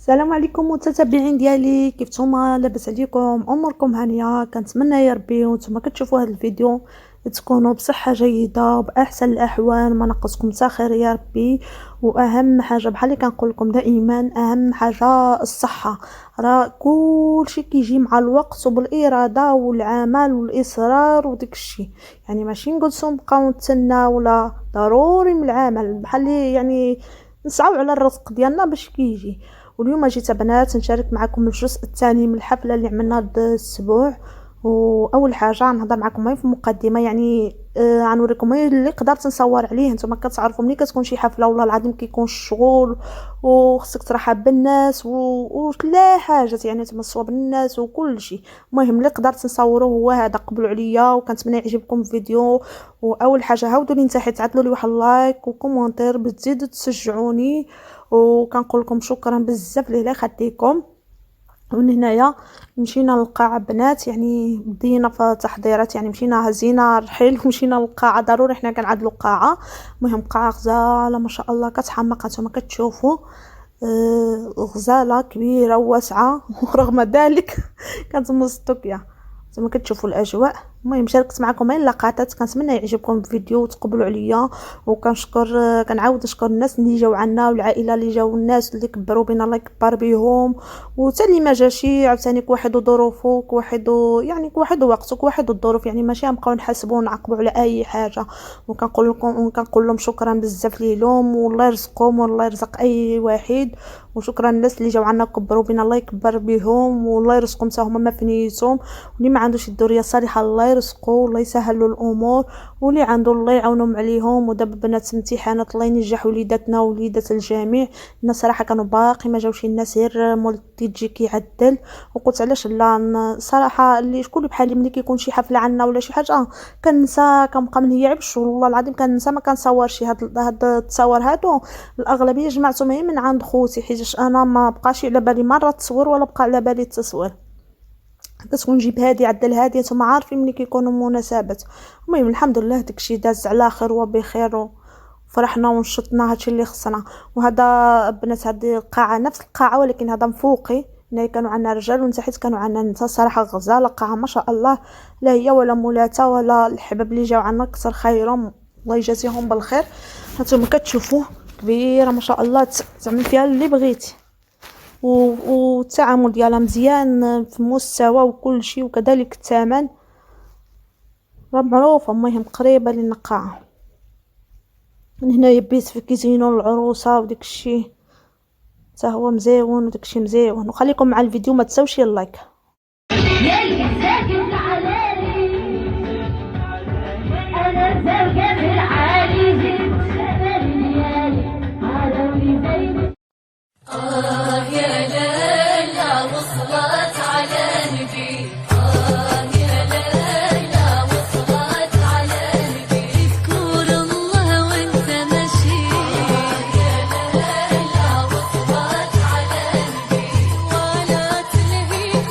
السلام عليكم متتبعين ديالي، كيف نتوما؟ لاباس عليكم؟ اموركم هانيه؟ كنتمنى يا ربي وانتم كتشوفوا هذا الفيديو تكونوا بصحه جيده وباحسن الاحوال، ما نقصكم حتى خير يا ربي. واهم حاجه بحال اللي كنقول لكم دائما، اهم حاجه الصحه. راه كلشي كيجي مع الوقت وبالاراده والعمل والاصرار وداك الشيء. يعني ماشي نجلسوا نبقاو نتسناو، ولا ضروري من العمل بحال يعني نسعاو على الرزق ديالنا باش كيجي. واليوم جيت بنات نشارك معكم الجزء الثاني من الحفله اللي عملنا هذا الاسبوع. واول حاجه غنهضر معكم غير في المقدمه، يعني غنوريكم غير اللي قدرت نصور عليه. نتوما كتعرفوا ملي كتكون شي حفله والله العظيم كيكون الشغل وخصك ترحب بالناس وكل حاجه، يعني تمصوا بالناس وكل شيء. المهم اللي قدرت نصوره هو هذا، قبلوا عليا وكنتمنى يعجبكم الفيديو. واول حاجه هاودوا لي تحت تعطلوا لي واحد لايك وكومونتير بتزيدوا تشجعوني، وكنقول لكم شكرا بزاف لله يخليكم. ومن هنايا مشينا للقاعه بنات، يعني بدينا في التحضيرات، يعني مشينا هزينا الرحيل ومشينا للقاعه، ضروري حنا كنعدلوا القاعه. المهم قاعه غزاله ما شاء الله، كتحمق نتوما كتشوفوا. غزاله كبيره وواسعه ورغم ذلك كانت مستوكيه زعما كتشوفوا الاجواء. المهم شاركت معكم غير اللقطات، كنتمنى يعجبكم الفيديو وتقبلوا عليا. وكنشكر كنعاود نشكر الناس اللي جاو عنا والعائله اللي جاو، الناس اللي كبروا بينا الله يكبر بهم، وحتى اللي ما جاشي عاوتاني كل واحد وظروفه، كل واحد يعني كل واحد ووقته، كل واحد والظروف، يعني ماشي غنبقاو نحاسبوا ونعاقبوا على اي حاجه. وكنقول لهم شكرا بزاف ليهم، والله يرزقهم والله يرزق اي واحد. وشكرا الناس اللي جاو عنا كبروا بينا الله يكبر بهم، والله يرزقهم حتى هما ما في نيتهم. واللي ما عندوش الذريه الصالحه الله يرزقه والله يسهل له الامور، واللي عنده الله يعاونهم عليهم. ودابا بنات امتحانات الله ينجح وليداتنا ووليدات الجميع. الناس صراحه كانوا باقي ما جاوش الناس، غير مول تيجي كيعدل. وقلت علاش لا، صراحه اللي شكون بحالي ملي كيكون شي حفله عنا ولا شي حاجه كنسى، كنبقى منهيه بالشغل والله العظيم، كنسى ما كنصورش. هاد التصاور هادو الاغلبيه جمعتهم غير من عند خوتي، حيت انا ما بقاش على بالي مره التصوير ولا بقى على بالي التصوير. كتكون جيب هادي عدل هادي، نتوما عارفين ملي كيكونوا مناسبات. المهم الحمد لله داكشي داز على خير وبخير، وفرحنا ونشطنا هادشي اللي خصنا. وهذا بنات هذه القاعه نفس القاعه، ولكن هذا مفوقي. هنا كانوا عندنا رجال ونتحت كانوا عندنا نساء. صراحه غزاله قاعه ما شاء الله، لا هي ولا مولاتا ولا الحباب اللي جاو عنا كثر خيرهم، الله يجازيهم بالخير. هانتوما كتشوفوا كبيره ما شاء الله، تعمل فيها اللي بغيتي، والتعامل ديالها مزيان في المستوى وكل شيء، وكذلك الثمن راه معروفه. المهم قريبه للقاعه. من هنا يبيت في كيزينو العروسه وداك الشيء حتى هو مزيون وداك الشيء مزيون. وخليكم مع الفيديو، ما تساوش اللايك. يا ليلى وصلت على نبي، يا ليلى وصلت على نبي، اذكر الله وانت ماشي. يا ليلى وصلت على نبي، ولا تلهيك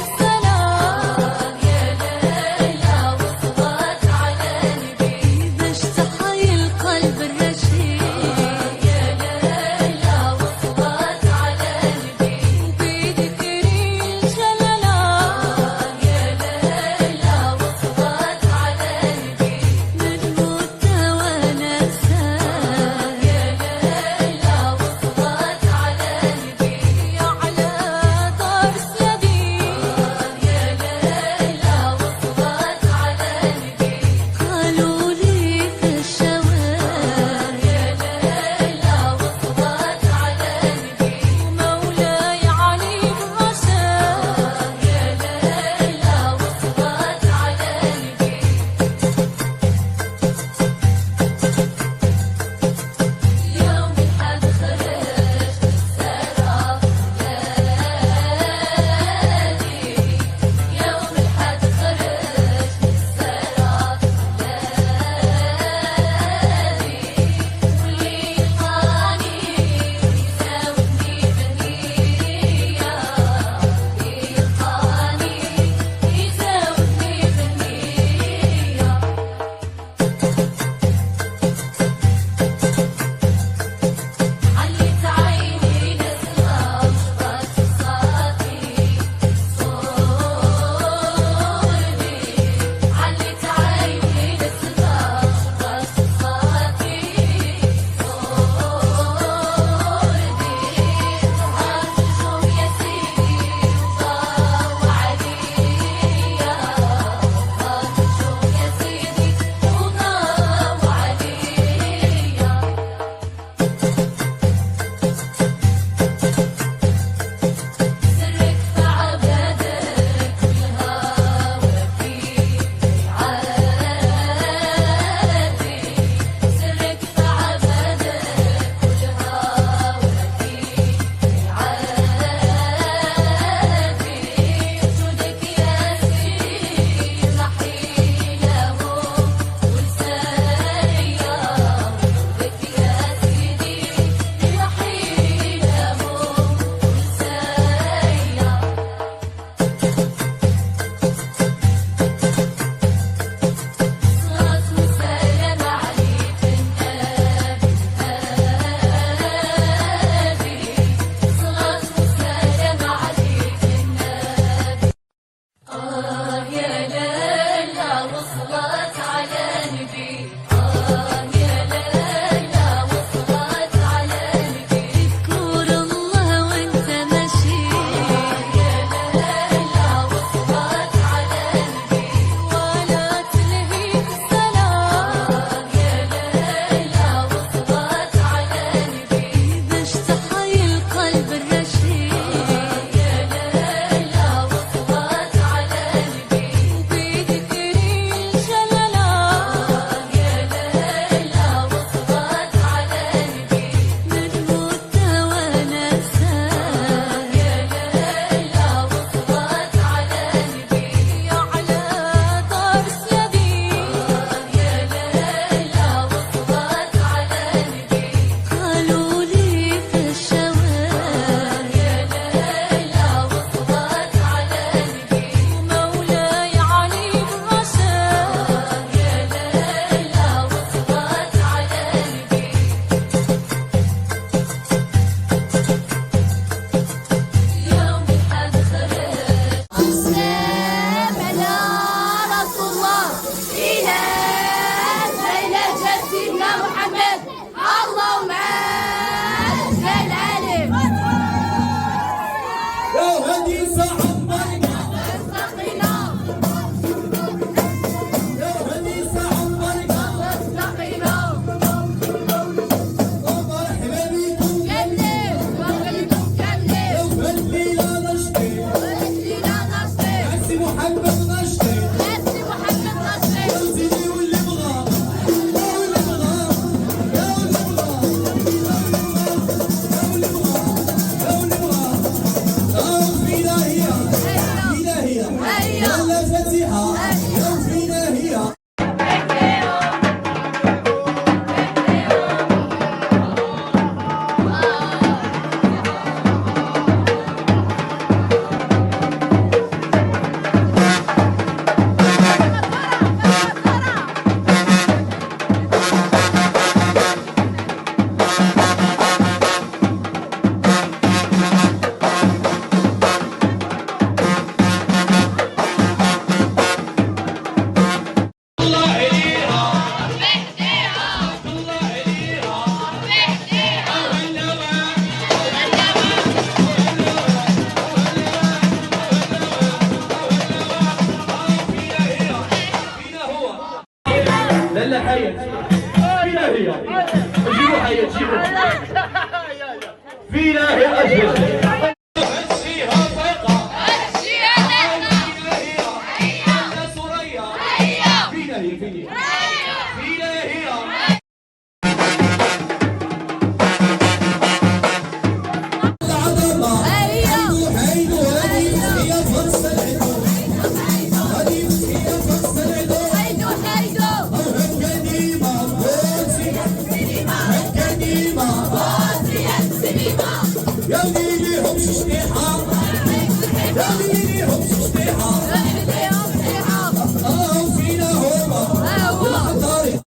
في الله أجل